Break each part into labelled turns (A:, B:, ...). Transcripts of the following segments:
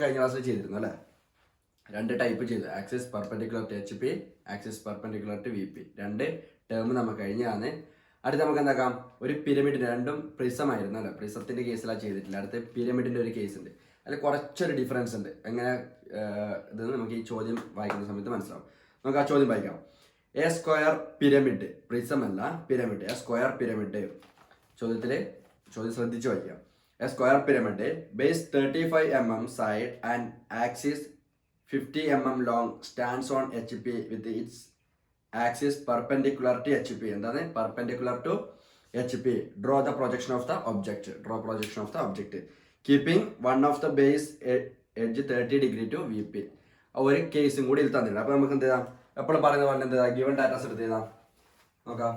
A: കഴിഞ്ഞ ക്ലാസ്സിൽ ചെയ്തിരുന്നു അല്ലേ? രണ്ട് ടൈപ്പ് ചെയ്തു, axis perpendicular to H P, axis perpendicular to V P. രണ്ട് ടേം നമുക്ക് കഴിഞ്ഞാണ്. അടുത്ത് നമുക്ക് എന്താക്കാം, ഒരു പിരമിഡിന് രണ്ടും പ്രിസം ആയിരുന്നു അല്ലേ? പ്രിസത്തിന്റെ കേസിലാണ് ചെയ്തിട്ടില്ല. അടുത്ത് പിരമിഡിന്റെ ഒരു കേസ് ഉണ്ട്, അതിൽ കുറച്ചൊരു ഡിഫറൻസ് ഉണ്ട്. എങ്ങനെ ഇതെന്ന് നമുക്ക് ഈ ചോദ്യം വായിക്കുന്ന സമയത്ത് മനസ്സിലാവും. നമുക്ക് ആ ചോദ്യം വായിക്കാം. എ സ്ക്വയർ പിരമിഡ്, പ്രിസം അല്ല പിരമിഡ്, എ സ്ക്വയർ പിരമിഡ്. ചോദ്യം ശ്രദ്ധിച്ചു വായിക്കാം. A square pyramid, base 35 mm side and axis 50 mm long, stands on HP with its axis perpendicular to HP. എന്താണ് perpendicular to HP? Draw the projection of the object. Keeping one of the base edge 30 degree to VP. ഒരു കേസും കൂടി ഇതിൽ തന്നിട്ടുണ്ട്. അപ്പോൾ നമുക്ക് എന്ത് ചെയ്യാം, എപ്പോഴും പറയുന്ന പോലെ എന്ത് ചെയ്യാം, ഗിവൺ ഡാറ്റാസ് എടുത്ത് ചെയ്താം. നോക്കാം,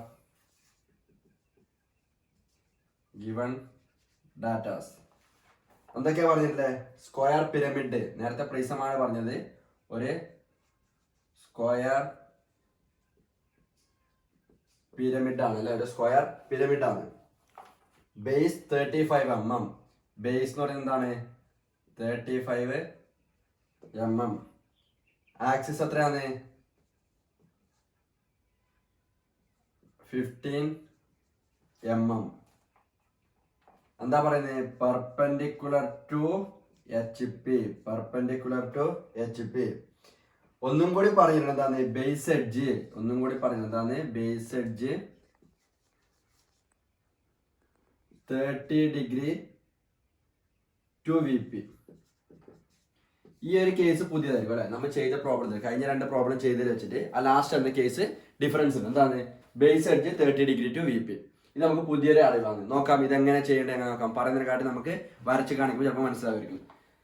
A: ഗിവൺ ഡാറ്റാസ് എന്തൊക്കെയാ പറഞ്ഞിട്ടില്ലേ? സ്ക്വയർ പിരമിഡ്, നേരത്തെ പ്രിസമാണ് പറഞ്ഞത്. ഒരു സ്ക്വയർ പിരമിഡ് ആണ് അല്ലെ, ഒരു സ്ക്വയർ പിരമിഡ് ആണ്. ബേസ് 35 mm, ബേസ് എന്ന് പറയുന്നത് എന്താണ്? 35 mm. ആക്സിസ് എത്രയാണ്? 15 mm. എന്താ പറയുന്നത്? Perpendicular to H P, perpendicular to H P. ഒന്നും കൂടി പറയുന്നത് എന്താണ്? Base edge. ഒന്നും കൂടി പറയുന്നത് എന്താണ്? Base edge 30 degree to V P. ഈ ഒരു കേസ് പുതിയതായിരിക്കും അല്ലെ? നമ്മൾ ചെയ്ത പ്രോബ്ലത്തിൽ, കഴിഞ്ഞ രണ്ട് പ്രോബ്ലം ചെയ്തതിൽ വെച്ചിട്ട് ആ ലാസ്റ്റ് എന്ന കേസ് ഡിഫറൻസ് ഉണ്ട്. എന്താണ്? Base edge 30 degree to V P. ഇത് നമുക്ക് പുതിയൊരു അറിവാണ്. നോക്കാം ഇതെങ്ങനെ ചെയ്യേണ്ടത്, എങ്ങനെ നോക്കാം. പറയുന്നതിനെക്കാട്ടി നമുക്ക് വരച്ച് കാണിക്കുമ്പോൾ ചിലപ്പോൾ മനസ്സിലായിരിക്കും.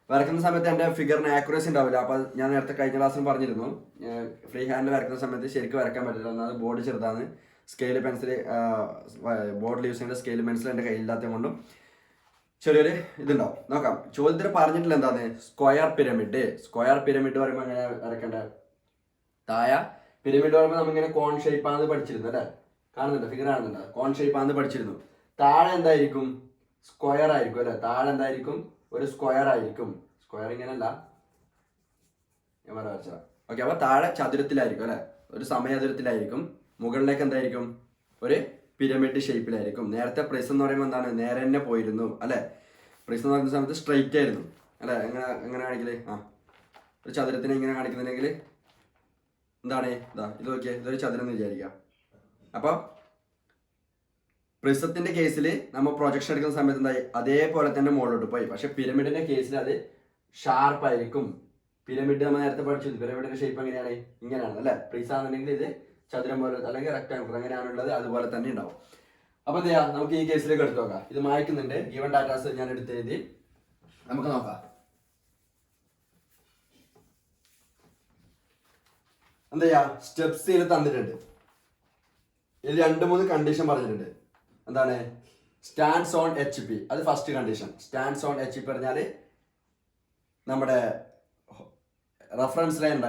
A: വരക്കുന്ന സമയത്ത് എൻ്റെ ഫിഗറിന് ആക്യുറസി ഉണ്ടാവില്ല. അപ്പോൾ ഞാൻ നേരത്തെ കഴിഞ്ഞ ക്ലാസ്സിൽ പറഞ്ഞിരുന്നു, ഫ്രീ ഹാൻഡിൽ വരക്കുന്ന സമയത്ത് ശരിക്കും വരക്കാൻ പറ്റില്ല. ഒന്നാമത് ബോർഡ് ചെറുതാണ്, സ്കെയിൽ പെൻസിൽ, ബോർഡിൽ യൂസ് ചെയ്യുന്ന സ്കെയിൽ പെൻസിൽ എൻ്റെ കയ്യില്ലാത്തത് കൊണ്ടും ചെറിയൊരു ഇതുണ്ടാവും. നോക്കാം, ചോദ്യത്തിൽ പറഞ്ഞിട്ടില്ല എന്താണ്? Square pyramid. സ്ക്വയർ പിരമിഡ് പറയുമ്പോൾ എങ്ങനെ വരക്കേണ്ടത്? താഴെ പിരമിഡ് പറയുമ്പോൾ നമ്മളിങ്ങനെ കോൺ ഷേപ്പാണെന്ന് പഠിച്ചിരുന്നു അല്ലേ? കാണുന്നുണ്ട്, ഫിഗർ കാണുന്നുണ്ട്. കോൺ ഷേപ്പ് ആണെന്ന് പഠിച്ചിരുന്നു. താഴെ എന്തായിരിക്കും? സ്ക്വയർ ആയിരിക്കും അല്ലെ? താഴെ എന്തായിരിക്കും? ഒരു സ്ക്വയർ ആയിരിക്കും. സ്ക്വയർ ഇങ്ങനല്ല, ഞാൻ വരച്ചാ. ഓക്കെ, അപ്പൊ താഴെ ചതുരത്തിലായിരിക്കും അല്ലെ? ഒരു സമചതുരത്തിലായിരിക്കും. മുകളിലേക്ക് എന്തായിരിക്കും? ഒരു പിരമിഡ് ഷേപ്പിലായിരിക്കും. നേരത്തെ പ്രിസം എന്ന് പറയുമ്പോൾ എന്താണ്? നേരെ തന്നെ പോയിരുന്നു അല്ലെ? പ്രിസം എന്ന് പറയുന്ന സമയത്ത് സ്ട്രൈറ്റ് ആയിരുന്നു അല്ലെ? എങ്ങനെ കാണിക്കല്? ഒരു ചതുരത്തിനെ ഇങ്ങനെ കാണിക്കുന്നുണ്ടെങ്കിൽ എന്താണ്? ഇത് നോക്കിയേ, ഇതൊരു ചതുരം എന്ന് വിചാരിക്കാം. അപ്പോൾ പ്രിസത്തിന്റെ കേസിൽ നമ്മൾ പ്രൊജക്ഷൻ എടുക്കുന്ന സമയത്ത് എന്തായി? അതേപോലെ തന്നെ മുകളിലോട്ട് പോയി. പക്ഷെ പിരമിഡിന്റെ കേസിൽ അത് ഷാർപ്പ് ആയിരിക്കും. പിരമിഡ് നമ്മൾ നേരത്തെ പഠിച്ചത്, പിരമിഡിന്റെ ഷേപ്പ് എങ്ങനെയാണ്? ഇങ്ങനെയാണ് അല്ലെ? പ്രിസ ആണെന്നുണ്ടെങ്കിൽ ഇത് ചതുരം പോലെ അല്ലെങ്കിൽ റെക്ടാങ്കിൾ എങ്ങനെയാണുള്ളത് അതുപോലെ തന്നെ ഉണ്ടാവും. അപ്പൊ എന്താ ചെയ്യാം, നമുക്ക് ഈ കേസിലേക്ക് എടുത്തു നോക്കാം. ഇത് മായ്ക്കുന്നുണ്ട്, ഗിവൺ ഡാറ്റാസ് ഞാൻ എടുത്തെഴുതി. നമുക്ക് നോക്കാം. എന്താ ചെയ്യാ, സ്റ്റെപ്സ് ഇതിൽ തന്നിട്ടുണ്ട്. ഇതിൽ 2-3 കണ്ടീഷൻ പറഞ്ഞിട്ടുണ്ട്. എന്താണ്? സ്റ്റാൻഡ്സ് ഓൺ എച്ച് പി, അത് first condition. Stands on H P പറഞ്ഞാല് നമ്മുടെ റെഫറൻസ് ലൈൻ ഉണ്ട്,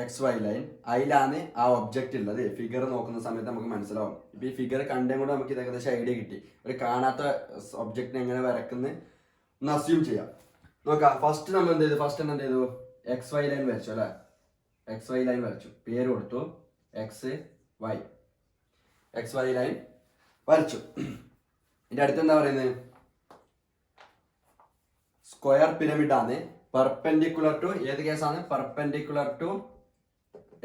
A: എക്സ് വൈ ലൈൻ, അതിലാണ് ആ ഒബ്ജക്റ്റ് ഉള്ളത്. ഫിഗർ നോക്കുന്ന സമയത്ത് നമുക്ക് മനസ്സിലാവും. ഇപ്പൊ ഈ ഫിഗർ കണ്ടേ കൂടെ നമുക്ക് ഏകദേശം ഐഡിയ കിട്ടി. ഒരു കാണാത്ത ഒബ്ജക്റ്റിനെ എങ്ങനെ വരക്കുന്ന ഒന്ന് അസ്യൂം ചെയ്യാം. നോക്കാം, ഫസ്റ്റ് നമ്മൾ എന്ത് ചെയ്തു? ഫസ്റ്റ് എന്ത് ചെയ്തു? എക്സ് വൈ ലൈൻ വരച്ചു അല്ലെ? എക്സ് വൈ ലൈൻ വരച്ചു, പേര് കൊടുത്തു X Y. X Y line വരച്ചു. ഇതിന്റെ അടുത്ത് എന്താ പറയുന്നത്? സ്ക്വയർ പിരമിഡ് ആണ്. പെർപെൻഡിക്കുലർ ടു ഏത് കേസാണ്? Perpendicular to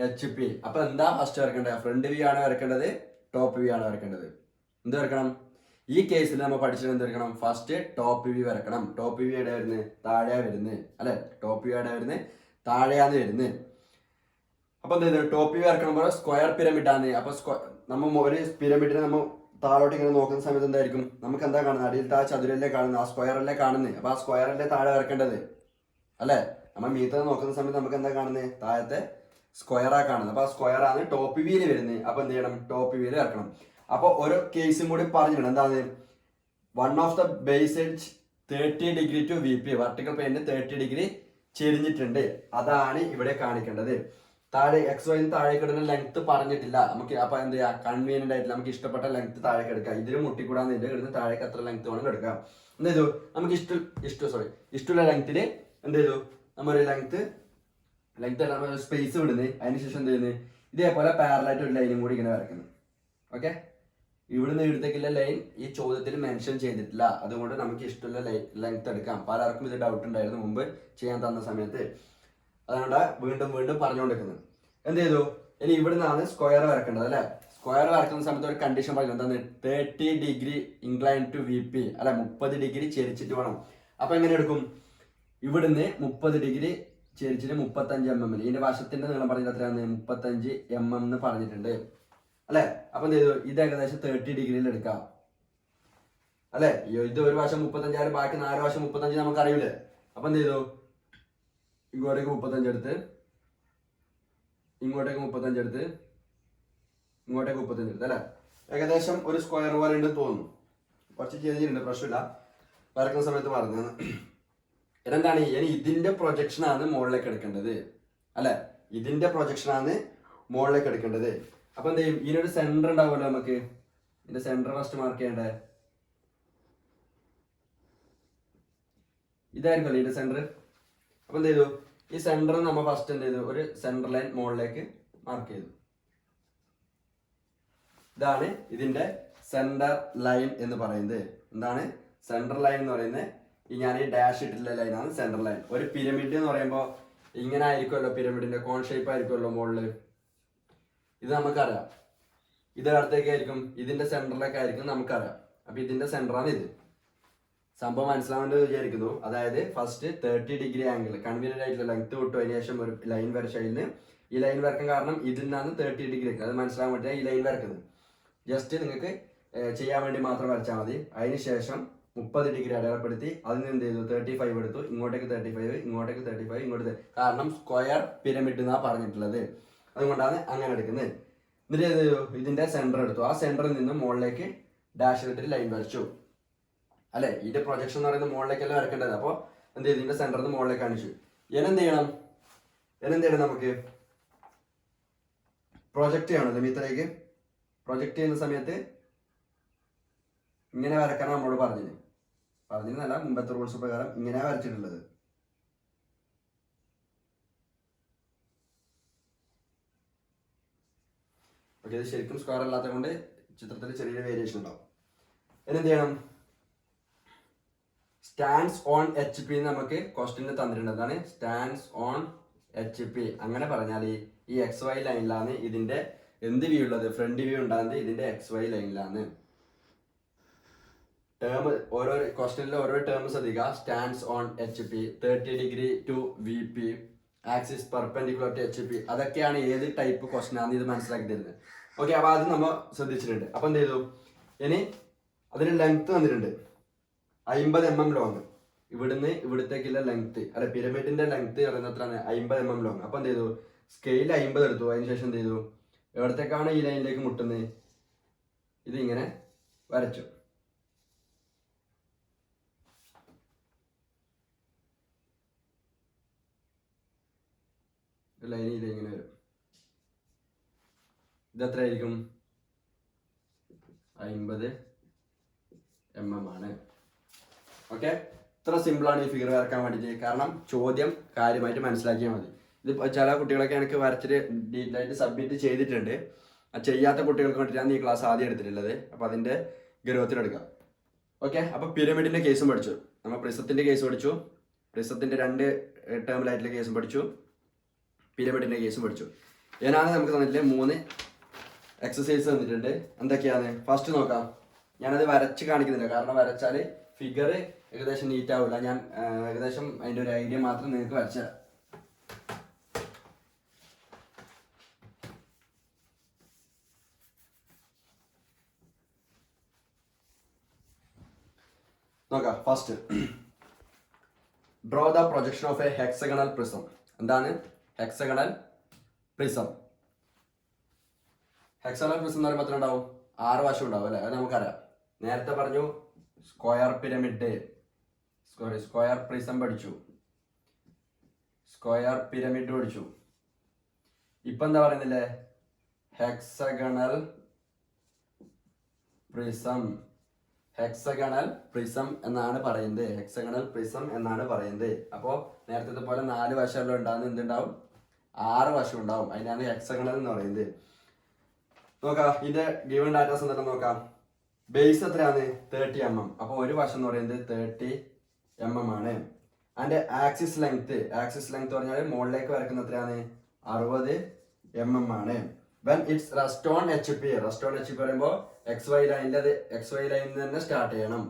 A: H P. അപ്പൊ എന്താ ഫസ്റ്റ് വരക്കേണ്ടത്? ഫ്രണ്ട് വ്യൂ ആണ് വരക്കേണ്ടത്, ടോപ്പ് വ്യൂ ആണ് വരക്കേണ്ടത്? എന്ത് വരക്കണം? ഈ കേസിൽ നമ്മൾ പഠിച്ചത് എന്ത് വരക്കണം? ഫസ്റ്റ് ടോപ്പ് വ്യൂ വരക്കണം. ടോപ്പ് വ്യൂ എവിടെ വരുന്നത്? താഴെയാ വരുന്നത് അല്ലെ? ടോപ്പ് വ്യൂ എവിടെ വരുന്നത്? താഴെയാന്ന് വരുന്നത്. അപ്പൊ എന്ത് ചെയ്തു? ടോപ്പ് വ്യൂ വരക്കണം പോലെ സ്ക്വയർ പിരമിഡ് ആണ്. അപ്പൊ നമ്മൾ ഒരു പിരമിഡിനെ നമ്മൾ താഴോട്ട് ഇങ്ങനെ നോക്കുന്ന സമയത്ത് എന്തായിരിക്കും? നമുക്ക് എന്താ കാണുന്നത്? അടിയിലത്തെ ആ ചതുരല്ലേ കാണുന്നത്, ആ സ്ക്വയറല്ലേ കാണുന്നത്. അപ്പൊ ആ സ്ക്വയറല്ലേ താഴെ വരക്കേണ്ടത് അല്ലെ? നമ്മൾ മീറ്റർ നോക്കുന്ന സമയത്ത് നമുക്ക് എന്താ കാണുന്നത്? താഴത്തെ സ്ക്വയറാ കാണുന്നത്. അപ്പൊ ആ സ്ക്വയർ ആണ് ടോപ്പ് വ്യൂല് വരുന്നത്. അപ്പൊ എന്ത് ചെയ്യണം? ടോപ്പ് വ്യൂല് വരക്കണം. അപ്പൊ ഓരോ കേസും കൂടി പറഞ്ഞിട്ടുണ്ട്. എന്താണ്? One of the base edge 30 degree to V P, vertical പ്ലെയിനിൽ 30 ഡിഗ്രി ചെരിഞ്ഞിട്ടുണ്ട്. അതാണ് ഇവിടെ കാണിക്കേണ്ടത്. താഴെ എക്സ് വൈ താഴേക്ക് ഇടുന്ന ലെങ്ത് പറഞ്ഞിട്ടില്ല നമുക്ക്. അപ്പൊ എന്ത് ചെയ്യാം? കൺവീനിയന്റ് ആയിട്ട് നമുക്ക് ഇഷ്ടപ്പെട്ട ലെങ്ത് താഴേക്ക് എടുക്കാം. ഇതിന് മുട്ടിക്കൂടാന്ന് ഇതിന്റെ ഇടുന്ന താഴേക്ക് എത്ര ലെങ്ത് വേണമെങ്കിലും എടുക്കാം. എന്ത് ചെയ്തു? നമുക്ക് ഇഷ്ടമുള്ള ലെങ്തില് എന്ത് ചെയ്തു? നമ്മൊരു ലെങ്ത് അല്ല നമ്മൾ സ്പേസ് വിടുന്നത്. അതിനുശേഷം എന്ത് ചെയ്യുന്നത്, ഇതേപോലെ പാരലായിട്ട് ഒരു ലൈനും കൂടി ഇങ്ങനെ വരയ്ക്കുന്നു. ഓക്കെ, ഇവിടുന്ന് ഇവിടത്തേക്കുള്ള ലൈൻ ഈ ചോദ്യത്തിൽ മെൻഷൻ ചെയ്തിട്ടില്ല, അതുകൊണ്ട് നമുക്ക് ഇഷ്ടമുള്ള ലെങ്ത് എടുക്കാം. പലർക്കും ഇത് ഡൗട്ട് ഉണ്ടായിരുന്നു മുമ്പ് ചെയ്യാൻ തന്ന സമയത്ത്, അതുകൊണ്ട് വീണ്ടും വീണ്ടും പറഞ്ഞുകൊണ്ടിരിക്കുന്നത്. എന്ത് ചെയ്തു, ഇനി ഇവിടുന്നാണ് സ്ക്വയർ വരക്കേണ്ടത് അല്ലെ. സ്ക്വയർ വരക്കുന്ന സമയത്ത് ഒരു കണ്ടീഷൻ പറയുന്നത് എന്താണ്, 30 degree incline to V P അല്ലെ, 30 ഡിഗ്രി ചെരിച്ചിട്ട് വേണം. അപ്പൊ എങ്ങനെ എടുക്കും, ഇവിടുന്ന് 30 ഡിഗ്രി ചെരിച്ചിട്ട് 35 mm, ഇതിന്റെ വശത്തിന്റെ നീളം പറഞ്ഞിട്ട് എത്രയാണ്, 35 mm എന്ന് പറഞ്ഞിട്ടുണ്ട് അല്ലെ. അപ്പൊ എന്ത് ചെയ്തു, ഇത് ഏകദേശം 30 ഡിഗ്രിയിൽ എടുക്കാം അല്ലെ. ഇത് ഒരു വശം 35 ബാക്കി 4 വശം 35 നമുക്ക് അറിയില്ലേ. അപ്പൊ എന്ത് ചെയ്തു, ഇങ്ങോട്ടേക്ക് 35 എടുത്ത്, ഇങ്ങോട്ടേക്ക് 35 എടുത്ത്, ഇങ്ങോട്ടേക്ക് 35 എടുത്ത് അല്ലെ. ഏകദേശം ഒരു സ്ക്വയർ പോലെ ഉണ്ട് തോന്നുന്നു. കുറച്ച് ചെയ്തിട്ടുണ്ട്, പ്രശ്നമില്ല, വരക്കുന്ന സമയത്ത് പറഞ്ഞാണ്. എന്താണ്, ഇനി ഇതിന്റെ പ്രൊജക്ഷൻ ആണ് മുകളിലേക്ക് എടുക്കേണ്ടത് അല്ലെ. ഇതിന്റെ പ്രൊജക്ഷൻ ആണ് മുകളിലേക്ക് എടുക്കേണ്ടത്. അപ്പൊ എന്ത് ചെയ്യും, ഇതിനൊരു സെന്റർ ഉണ്ടാവുമല്ലോ നമുക്ക്. ഇതിന്റെ സെന്റർ ഫസ്റ്റ് മാർക്ക് ചെയ്യണ്ടേ, ഇതായിരിക്കുമല്ലോ ഇതിന്റെ സെന്റർ. അപ്പൊ എന്ത് ചെയ്തു, ഈ സെന്റർ നമ്മൾ ഫസ്റ്റ് എന്ത് ചെയ്തു, ഒരു സെന്റർ ലൈൻ മുകളിലേക്ക് മാർക്ക് ചെയ്തു. ഇതാണ് ഇതിന്റെ സെന്റർ ലൈൻ എന്ന് പറയുന്നത്. എന്താണ് സെന്റർ ലൈൻ എന്ന് പറയുന്നത്, ഞാൻ ഈ ഡാഷ് ഇട്ടിട്ടുള്ള ലൈനാണ് സെന്റർ ലൈൻ. ഒരു പിരമിഡ് എന്ന് പറയുമ്പോൾ ഇങ്ങനെ ആയിരിക്കുമല്ലോ, പിരമിഡിന്റെ കോൺ ഷേപ്പ് ആയിരിക്കുമല്ലോ മുകളിൽ. ഇത് നമുക്കറിയാം, ഇത് അടുത്തേക്കായിരിക്കും, ഇതിന്റെ സെന്ററിലേക്കായിരിക്കും നമുക്കറിയാം. അപ്പൊ ഇതിന്റെ സെന്ററാണ് ഇത്. സംഭവം മനസ്സിലാവേണ്ടത് വിചാരിക്കുന്നു. അതായത് ഫസ്റ്റ് 30 ഡിഗ്രി ആംഗിൾ കൺവീനിയന്റ് ആയിട്ടുള്ള ലെങ്ത് വിട്ടു, അതിന് ശേഷം ഒരു ലൈൻ വരച്ചതിന് ഈ ലൈൻ വരക്കാൻ കാരണം ഇതിൽ നിന്നാണ് 30 ഡിഗ്രി, അത് മനസ്സിലാൻ വേണ്ടിയാണ് ഈ ലൈൻ വരക്കുന്നത്. ജസ്റ്റ് നിങ്ങൾക്ക് ചെയ്യാൻ വേണ്ടി മാത്രം വരച്ചാൽ മതി. അതിനുശേഷം 30 ഡിഗ്രി അടയാളപ്പെടുത്തി അതിന് എന്ത് ചെയ്തു, 35 എടുത്തു, ഇങ്ങോട്ടേക്ക് 35, ഇങ്ങോട്ടേക്ക് 35, ഇങ്ങോട്ട്, കാരണം സ്ക്വയർ പിരമിഡ് എന്നാണ് പറഞ്ഞിട്ടുള്ളത്, അതുകൊണ്ടാണ് അങ്ങനെ എടുക്കുന്നത്. എന്നിട്ട് ഇതിന്റെ സെന്റർ എടുത്തു, ആ സെന്ററിൽ നിന്ന് മുകളിലേക്ക് ഡാഷ് ഇട്ടിട്ട് ലൈൻ വരച്ചു അല്ലെ. ഇതിന്റെ പ്രൊജക്ഷൻ എന്ന് പറയുന്നത് മുകളിലേക്കല്ല വരക്കേണ്ടത്. അപ്പോൾ എന്ത് ചെയ്തു, ഇതിന്റെ സെന്ററിൽ നിന്ന് മുകളിലേക്ക് കാണിച്ചു. ഇനെന്ത് ചെയ്യണം, നമുക്ക് പ്രൊജക്ട് ചെയ്യണം ലിമിറ്റിലേക്ക്. പ്രൊജക്ട് ചെയ്യുന്ന സമയത്ത് ഇങ്ങനെ വരക്കണം നമ്മളോട് പറഞ്ഞിരുന്നല്ല, മുമ്പത്തെ റൂൾസ് പ്രകാരം ഇങ്ങനെയാണ് വരച്ചിട്ടുള്ളത്. ഓക്കെ, ഇത് ശരിക്കും സ്ക്വയർ അല്ലാത്തത് കൊണ്ട് ചിത്രത്തിൽ ചെറിയ വേരിയേഷൻ ഉണ്ടാവും. എന്ത് ചെയ്യണം, സ്റ്റാൻഡ്സ് ഓൺ എച്ച് പി നമുക്ക് ക്വസ്റ്റ്യനിൽ തന്നിട്ടുണ്ട്. അതാണ് സ്റ്റാൻഡ്സ് ഓൺ എച്ച് പി. അങ്ങനെ പറഞ്ഞാൽ ഈ എക്സ് വൈ ലൈനിലാണ് ഇതിന്റെ എന്ത് വ്യൂ ഉള്ളത്, ഫ്രണ്ട് വ്യൂ ഉണ്ടാകുന്നത് ഇതിന്റെ എക്സ് വൈ ലൈനിലാണ്. ടേം ഓരോ ക്വസ്റ്റ്യനിൽ ഓരോ ടേം ശ്രദ്ധിക്കുക. Stands on H P, 30 degree to V P, axis perpendicular to H P, അതൊക്കെയാണ് ഏത് ടൈപ്പ് ക്വസ്റ്റ്യൻ ആണ് ഇത് മനസ്സിലാക്കി തരുന്നത്. ഓക്കെ, അപ്പൊ അത് നമ്മൾ ശ്രദ്ധിച്ചിട്ടുണ്ട്. അപ്പൊ എന്ത് ചെയ്തു, ഇനി അതിന് ലെങ്ത് തന്നിട്ടുണ്ട് 50 mm ലോങ്. ഇവിടുന്ന് ഇവിടത്തേക്കുള്ള ലെങ്ത് അല്ലെ, പിരമിഡിന്റെ ലെങ്ത് പറയുന്നത് എത്രയാണ്, 50 mm ലോങ്. അപ്പൊ എന്ത് ചെയ്തു, സ്കെയിൽ 50 എടുത്തു. അതിനുശേഷം എന്ത് ചെയ്തു, എവിടത്തേക്കാണ് ഈ ലൈനിലേക്ക് മുട്ടുന്നത്, ഇതിങ്ങനെ വരച്ചു. ലൈൻ ഇതിങ്ങനെ വരും. ഇത് എത്രയായിരിക്കും, 50 mm ആണ്. ഓക്കെ, ഇത്ര സിമ്പിളാണ് ഈ ഫിഗർ വരക്കാൻ വേണ്ടിയിട്ട്. കാരണം ചോദ്യം കാര്യമായിട്ട് മനസ്സിലാക്കിയാൽ മതി. ഇത് ചില കുട്ടികളൊക്കെ എനിക്ക് വരച്ചിട്ട് ഡീറ്റെയിൽ ആയിട്ട് സബ്മിറ്റ് ചെയ്തിട്ടുണ്ട്. ചെയ്യാത്ത കുട്ടികൾക്ക് വേണ്ടിയിട്ടാണ് ഈ ക്ലാസ് ആദ്യം എടുത്തിട്ടുള്ളത്. അപ്പോൾ അതിൻ്റെ ഗൗരവത്തിലെടുക്കാം. ഓക്കെ, അപ്പോൾ പിരമിഡിൻ്റെ കേസും പഠിച്ചു, നമ്മൾ പ്രിസത്തിൻ്റെ കേസ് പഠിച്ചു, പ്രിസത്തിൻ്റെ 2 ടേമിലായിട്ടുള്ള കേസും പഠിച്ചു, പിരമിഡിൻ്റെ കേസും പഠിച്ചു. ഞാനാണ് നമുക്ക് തന്നിട്ടില്ല 3 എക്സസൈസ് തന്നിട്ടുണ്ട്. എന്തൊക്കെയാണ്, ഫസ്റ്റ് നോക്കാം. ഞാനത് വരച്ച് കാണിക്കുന്നില്ല, കാരണം വരച്ചാൽ ഫിഗർ ഏകദേശം നീറ്റ് ആവില്ല. ഞാൻ ഏകദേശം അതിൻ്റെ ഒരു ഐഡിയ മാത്രം നിങ്ങൾക്ക് വരച്ചുതരാം. നോക്കാം. First, draw the projection of A hexagonal prism. എന്താണ് ഹെക്സഗണൽ പ്രിസം? ഹെക്സഗണൽ പ്രിസം എന്ന് പറയുമ്പോൾ എത്ര ഉണ്ടാവും, 6 വശം ഉണ്ടാവും അല്ലേ, അത് നമുക്കറിയാം. നേരത്തെ പറഞ്ഞു സ്ക്വയർ പിരമിഡ്, സ്ക്വയർ പ്രിസം പഠിച്ചു, സ്ക്വയർ പിരമിഡ് പഠിച്ചു. ഇപ്പൊ എന്താ പറയുന്നില്ലേ, ഹെക്സഗണൽ പ്രിസം. ഹെക്സഗണൽ പ്രിസം എന്നാണ് പറയുന്നത്. ഹെക്സഗണൽ പ്രിസം എന്നാണ് പറയുന്നത്. അപ്പോൾ നേരത്തെ പോലെ 4 വശമുള്ള ഉണ്ടാകുന്ന എന്തുണ്ടാവും, 6 വശം ഉണ്ടാവും. അതിനാണ് ഹെക്സഗണൽ എന്ന് പറയുന്നത്. നോക്കാം ഇതിന്റെ ഗിവൺ ഡാറ്റാസ് എന്തൊക്കെ നോക്കാം. ബേസ് എത്രയാണ് 30 mm. അപ്പോൾ ഒരു വശം എന്ന് പറയുന്നത് 30 mm ആണ്. അതിന്റെ ആക്സിസ് ലെങ്ത് പറഞ്ഞാൽ മുകളിലേക്ക് വരക്കുന്ന എത്രയാണ് 60 mm ആണ്. When it's rest on HP പറയുമ്പോൾ XY ലൈനിൽ അത് XY ലൈനിൽ തന്നെ സ്റ്റാർട്ട് ചെയ്യണം.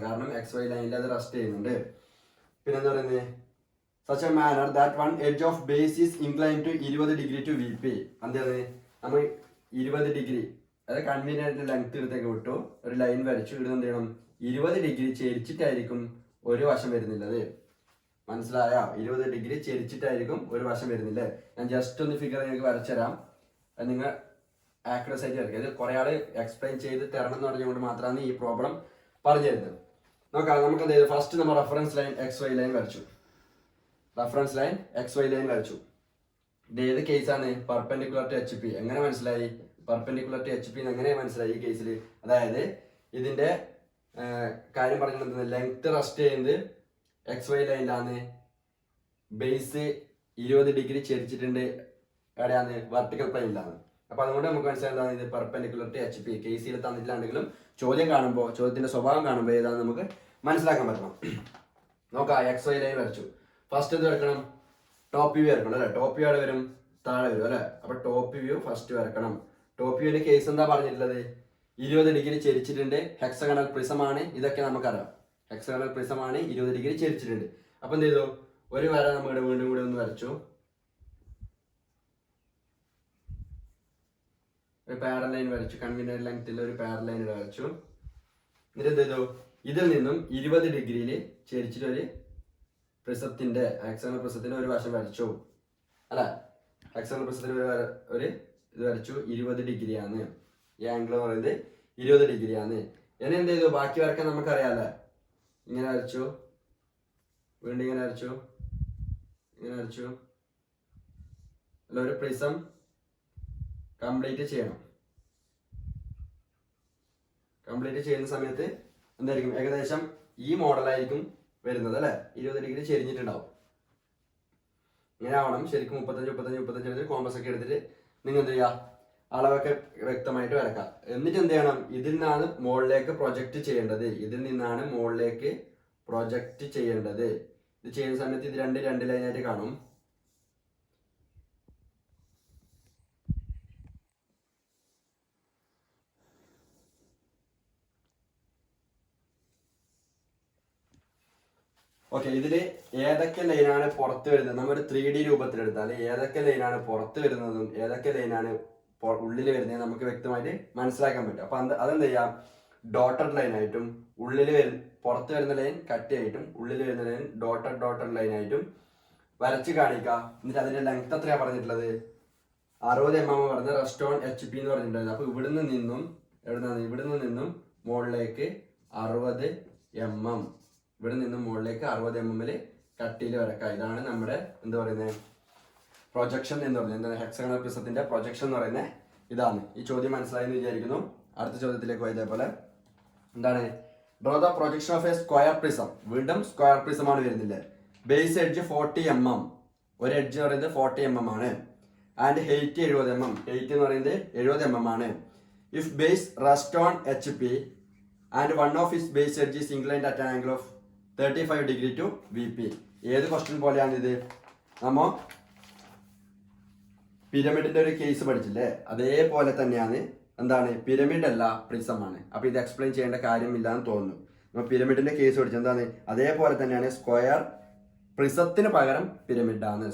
A: കാരണം XY ലൈനിൽ അത് റെസ്റ്റ് ചെയ്യുന്നുണ്ട്. പിന്നെ എന്താ പറയുന്നത്, such a manner that one edge of base is inclined to 20 degree to VP. എന്താണ് നമ്മൾ 20 ഡിഗ്രി അതായത് കൺവീനിയന്റ് ലെങ്ത് എടുത്തേക്ക് വിട്ടു, ഒരു ലൈൻ വരച്ചു, ഇവിടെ എന്ത് ചെയ്യണം 20 ഡിഗ്രി ചെരിച്ചിട്ടായിരിക്കും ഒരു വശം വരുന്നില്ലത്. മനസ്സിലായ? 20 ഡിഗ്രി ചെരിച്ചിട്ടായിരിക്കും ഒരു വശം വരുന്നില്ലേ. ഞാൻ ജസ്റ്റ് ഒന്ന് ഫിഗർ നിങ്ങൾക്ക് വരച്ചുതരാം, അത് നിങ്ങൾ ആക്യുറേറ്റ് ആയിട്ട് വരയ്ക്കുക. ഇത് കുറെ ആള് എക്സ്പ്ലെയിൻ ചെയ്ത് തരണം എന്ന് പറഞ്ഞുകൊണ്ട് മാത്രമാണ് ഈ പ്രോബ്ലം പറഞ്ഞു തരുന്നത്. നോക്കാം, നമുക്ക് എന്ത് ചെയ്തു, ഫസ്റ്റ് നമ്മൾ റെഫറൻസ് ലൈൻ XY ലൈൻ വരച്ചു. ഇത് ഏത് കേസാണ്, പെർപെൻഡിക്കുലർ ടു HP. എങ്ങനെ മനസ്സിലായി പെർപെൻഡിക്കുലർ ടു HP എങ്ങനെ മനസ്സിലായി ഈ കേസിൽ? അതായത് ഇതിന്റെ കാര്യം പറഞ്ഞിട്ടുണ്ടെന്ന്, ലെങ്ത് റെസ്റ്റ് ചെയ്യുന്നത് XY ലൈനിലാണ്, ബേസ് 20 ഡിഗ്രി ചെരിച്ചിട്ടുണ്ട് എവിടെയാണ്, വെർട്ടിക്കൽ പ്ലെയിനിലാണ്. അപ്പൊ അതുകൊണ്ട് നമുക്ക് മനസ്സിലായി ഇത് പെർപെൻഡിക്കുലർ ടു HP. കേസിൽ തന്നിട്ടില്ലാണ്ടെങ്കിലും ചോദ്യം കാണുമ്പോൾ, ചോദ്യത്തിന്റെ സ്വഭാവം കാണുമ്പോൾ ഏതാണെന്ന് നമുക്ക് മനസ്സിലാക്കാൻ പറ്റണം. നോക്കാം, XY ലൈൻ വരച്ചു. ഫസ്റ്റ് എന്ത് വരക്കണം, ടോപ്പ് വ്യൂ വരക്കണം അല്ലെ. ടോപ്പ് വ്യൂ അവിടെ വരും, താഴെ വരും അല്ലെ. അപ്പൊ ടോപ്പ് വ്യൂ ഫസ്റ്റ് വരക്കണം. ടോപ്പ് വ്യൂവിന്റെ കേസ് എന്താ പറഞ്ഞിട്ടുള്ളത്, 20 ഡിഗ്രി ചെരിച്ചിട്ടുണ്ട്, ഹെക്സഗണൽ പ്രിസമാണ്. ഇതൊക്കെ നമുക്കറിയാം, ഹെക്സഗണൽ പ്രിസമാണ്, 20 ഡിഗ്രി ചെരിച്ചിട്ടുണ്ട്. അപ്പൊ എന്ത് ചെയ്തു, ഒരു വര നമ്മുടെ വീണ്ടും കൂടി ഒന്ന് വരച്ചു, ഒരു പാരൽ ലൈൻ വരച്ചു, കൺവീനിയന്റ് ലെങ്ത്തിൽ ഒരു പാരൽ ലൈൻ വരച്ചു. എന്നിട്ട് എന്ത് ചെയ്തു, ഇതിൽ നിന്നും 20 ഡിഗ്രിയിൽ ചെരിച്ചിട്ട് ഒരു പ്രിസത്തിന്റെ, ഹെക്സഗണൽ പ്രിസത്തിന്റെ ഒരു വശം വരച്ചു അല്ലെ. ഹെക്സഗണൽ പ്രിസത്തിന്റെ ഒരു ഇത് വരച്ചു, 20 ഡിഗ്രിയാണ് ഈ ആംഗിൾ പറയുന്നത്, 20 ഡിഗ്രിയാണ്. ഇനി എന്ത് ചെയ്തു, ബാക്കി വരക്കാൻ നമുക്കറിയാല്ലേ. ഇങ്ങനെ വരച്ചു, വീണ്ടും ഇങ്ങനെ വരച്ചു അല്ല. ഒരു പ്രിസം കംപ്ലീറ്റ് ചെയ്യണം. കംപ്ലീറ്റ് ചെയ്യുന്ന സമയത്ത് എന്തായിരിക്കും, ഏകദേശം ഈ മോഡലായിരിക്കും വരുന്നത് അല്ലെ. 20 ഡിഗ്രി ചെരിഞ്ഞിട്ടുണ്ടാവും. ഇങ്ങനെ ആവണം ശരിക്കും. 35 കോമ്പസ് ഒക്കെ എടുത്തിട്ട് നിങ്ങൾ എന്ത് ചെയ്യുക, അളവൊക്കെ വ്യക്തമായിട്ട് വരക്കാം. എന്നിട്ട് എന്ത് ചെയ്യണം, ഇതിൽ നിന്നാണ് മുകളിലേക്ക് പ്രൊജക്റ്റ് ചെയ്യേണ്ടത്. ഇത് ചെയ്യുന്ന സമയത്ത് ഇത് രണ്ട് ലൈനായിട്ട് കാണും. ഓക്കെ, ഇതില് ഏതൊക്കെ ലൈനാണ് പുറത്ത് വരുന്നത്, നമ്മൾ 3D രൂപത്തിലെടുത്താൽ ഏതൊക്കെ ലൈനാണ് പുറത്ത് വരുന്നതും ഏതൊക്കെ ലൈനാണ് ഉള്ളിൽ വരുന്നത് നമുക്ക് വ്യക്തമായിട്ട് മനസ്സിലാക്കാൻ പറ്റും. അപ്പൊ അതെന്ത് ചെയ്യാം, ഡോട്ടഡ് ലൈൻ ആയിട്ടും, പുറത്ത് വരുന്ന ലൈൻ കട്ടിയായിട്ടും, ഉള്ളിൽ വരുന്ന ലൈൻ ഡോട്ടഡ് ലൈൻ ആയിട്ടും വരച്ച് കാണിക്കാം. എന്നിട്ട് അതിന്റെ ലെങ്ത് എത്രയാ പറഞ്ഞിട്ടുള്ളത്, 60 mm പറഞ്ഞ റെസ്റ്റ് ഓൺ HP എന്ന് പറഞ്ഞിട്ടുണ്ടായിരുന്നു. അപ്പൊ ഇവിടുന്ന് നിന്നും മുകളിലേക്ക് 60 mm, ഇവിടെ നിന്നും മുകളിലേക്ക് 60 mm കട്ടിയിൽ വരക്കാം. ഇതാണ് നമ്മുടെ എന്താ പറയുന്നത്, പ്രൊജക്ഷൻ എന്ന് പറയുന്നത്. എന്താണ് ഹെക്സഗണൽ പ്രിസത്തിന്റെ പ്രൊജക്ഷൻ എന്ന് പറയുന്നത് ഇതാണ്. ഈ ചോദ്യം മനസ്സിലായെന്ന് വിചാരിക്കുന്നു. അടുത്ത ചോദ്യത്തിലേക്ക് പോയതേ പോലെ എന്താണ്, draw the projection of A square prism. വീണ്ടും സ്ക്വയർ പ്രിസം ആണ് വരുന്നില്ലേ. ബേസ് എഡ്ജ് 40 mm, ഒരു എഡ്ജ് എന്ന് പറയുന്നത് 40 mm ആണ്. ആൻഡ് ഹെയ്റ്റ് 70 mm, ഹെയ്റ്റ് എന്ന് പറയുന്നത് 70 mm ആണ്. If base rest on HP and one of his base edge is inclined at an angle of 35 degree to VP. ഏത് ക്വസ്റ്റ്യൻ പോലെയാണ് ഇത്, നമ്മ പിരമിഡിന്റെ ഒരു കേസ് പഠിച്ചില്ലേ, അതേപോലെ തന്നെയാണ്. എന്താണ്, പിരമിഡ് അല്ല പ്രിസം ആണ്. അപ്പൊ ഇത് എക്സ്പ്ലെയിൻ ചെയ്യേണ്ട കാര്യമില്ല എന്ന് തോന്നുന്നു. നമ്മൾ പിരമിഡിന്റെ കേസ് പഠിച്ചത് എന്താണ്, അതേപോലെ തന്നെയാണ്. സ്ക്വയർ പ്രിസത്തിന് പകരം പിരമിഡാണ്.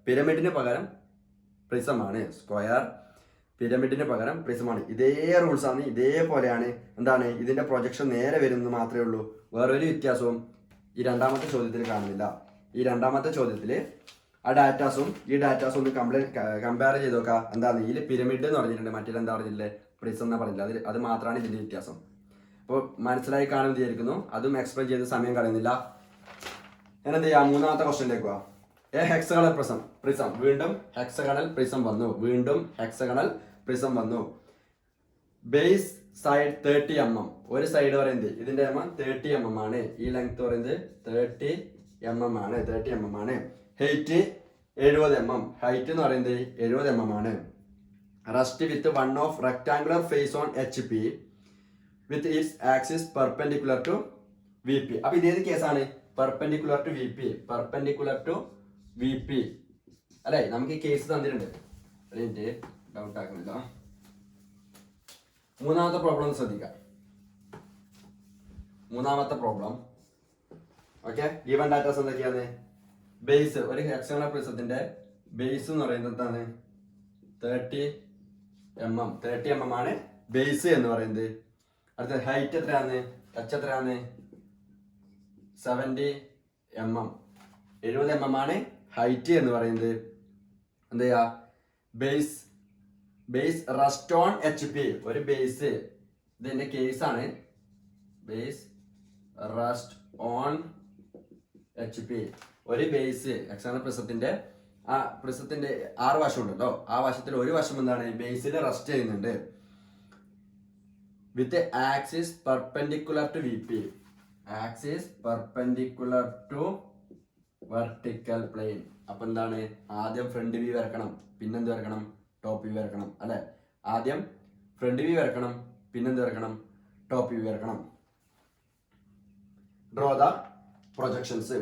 A: പിരമിഡിന് പകരം പ്രിസമാണ്. സ്ക്വയർ പിരമിഡിന് പകരം പ്രിസമാണ്. ഇതേ റൂൾസ് ആണ്, ഇതേപോലെയാണ്. എന്താണ്, ഇതിന്റെ പ്രൊജക്ഷൻ നേരെ വരുന്നത് മാത്രമേ ഉള്ളൂ. വേറൊരു വ്യത്യാസവും ഈ രണ്ടാമത്തെ ചോദ്യത്തിൽ കാണുന്നില്ല. ഈ രണ്ടാമത്തെ ചോദ്യത്തിൽ ആ ഡാറ്റാസും ഈ ഡാറ്റാസും ഒന്ന് കമ്പയർ ചെയ്ത് നോക്കാം. എന്താണ്, ഇതിൽ പിരമിഡ് എന്ന് പറഞ്ഞിട്ടുണ്ട്, മറ്റേതെന്താ പറഞ്ഞില്ലേ, പ്രിസം എന്ന് പറഞ്ഞില്ല. അത് മാത്രമാണ് ഇതിന്റെ വ്യത്യാസം. അപ്പോൾ മനസ്സിലായി കാണുമെന്ന് വിചാരിക്കുന്നു. അതും എക്സ്പ്ലെയിൻ ചെയ്ത് സമയം കളയുന്നില്ല. ഞാൻ എന്ത് ചെയ്യാം, മൂന്നാമത്തെ ക്വസ്റ്റ്യനിലേക്ക് പോവാം. Hexagonal prism. വീണ്ടും ഹെക്സഗണൽ പ്രിസം വന്നു. Base side 30 mm. ഒരു സൈഡ് പറയുന്നത് ഇതിന്റെ 30 mm ആണ്. ഈ ലെങ്ത് പറയുന്നത് 30 mm ആണ്. 30 mm ആണ്. Height 70 mm. ഹൈറ്റ് എന്ന് പറയുന്നത് 70 mm ആണ്. Rest with one of rectangular face on HP with its axis perpendicular to VP. അപ്പൊ ഇതേത് കേസാണ്? Perpendicular to VP. Perpendicular to VP അല്ലെ? നമുക്ക് ഈ കേസ് തന്നിട്ടുണ്ട്. ഡൗട്ട് ആക്കുന്നില്ല. മൂന്നാമത്തെ പ്രോബ്ലം ശ്രദ്ധിക്കാം. മൂന്നാമത്തെ പ്രോബ്ലം ഓക്കെ. ഗിവൺ ഡാറ്റാസ് എന്തൊക്കെയാണ്? ബേസ്, ഒരു ഹെക്സഗണൽ പ്രിസത്തിന്റെ ബേസ് എന്ന് പറയുന്നത് എന്താണ്? 30 mm. 30 mm ആണ് ബേസ് എന്ന് പറയുന്നത്. അടുത്ത ഹൈറ്റ് എത്രയാണ്? H എത്രയാണ്? 70 mm. 70 mm ആണ് ഹൈറ്റ് എന്ന് പറയുന്നത്. എന്ത് ചെയ്യാ? Base rest on HP. ഒരു ബേസ്, ഇതിന്റെ കേസാണ്. Base rest on HP. ഒരു ബേസ് ഹെക്സാഗണൽ പ്രിസത്തിന്റെ ആ പ്രിസത്തിന്റെ 6 വശം ഉണ്ടല്ലോ, ആ വശത്തിൽ ഒരു വശം എന്താണ്? ബേസിൽ റസ്റ്റ് ചെയ്യുന്നുണ്ട്. With axis perpendicular to VP. Axis perpendicular to vertical plane. അപ്പൊ എന്താണ്? ആദ്യം ഫ്രണ്ട് വ്യൂ വരക്കണം, പിന്നെന്ത് വരക്കണം? ടോപ്പ് വ്യൂ വരക്കണം അല്ലെ? ആദ്യം ഫ്രണ്ട് വ്യൂ വരക്കണം, പിന്നെന്ത് വരക്കണം? ടോപ്പ് വ്യൂ വരക്കണം. Draw the projections.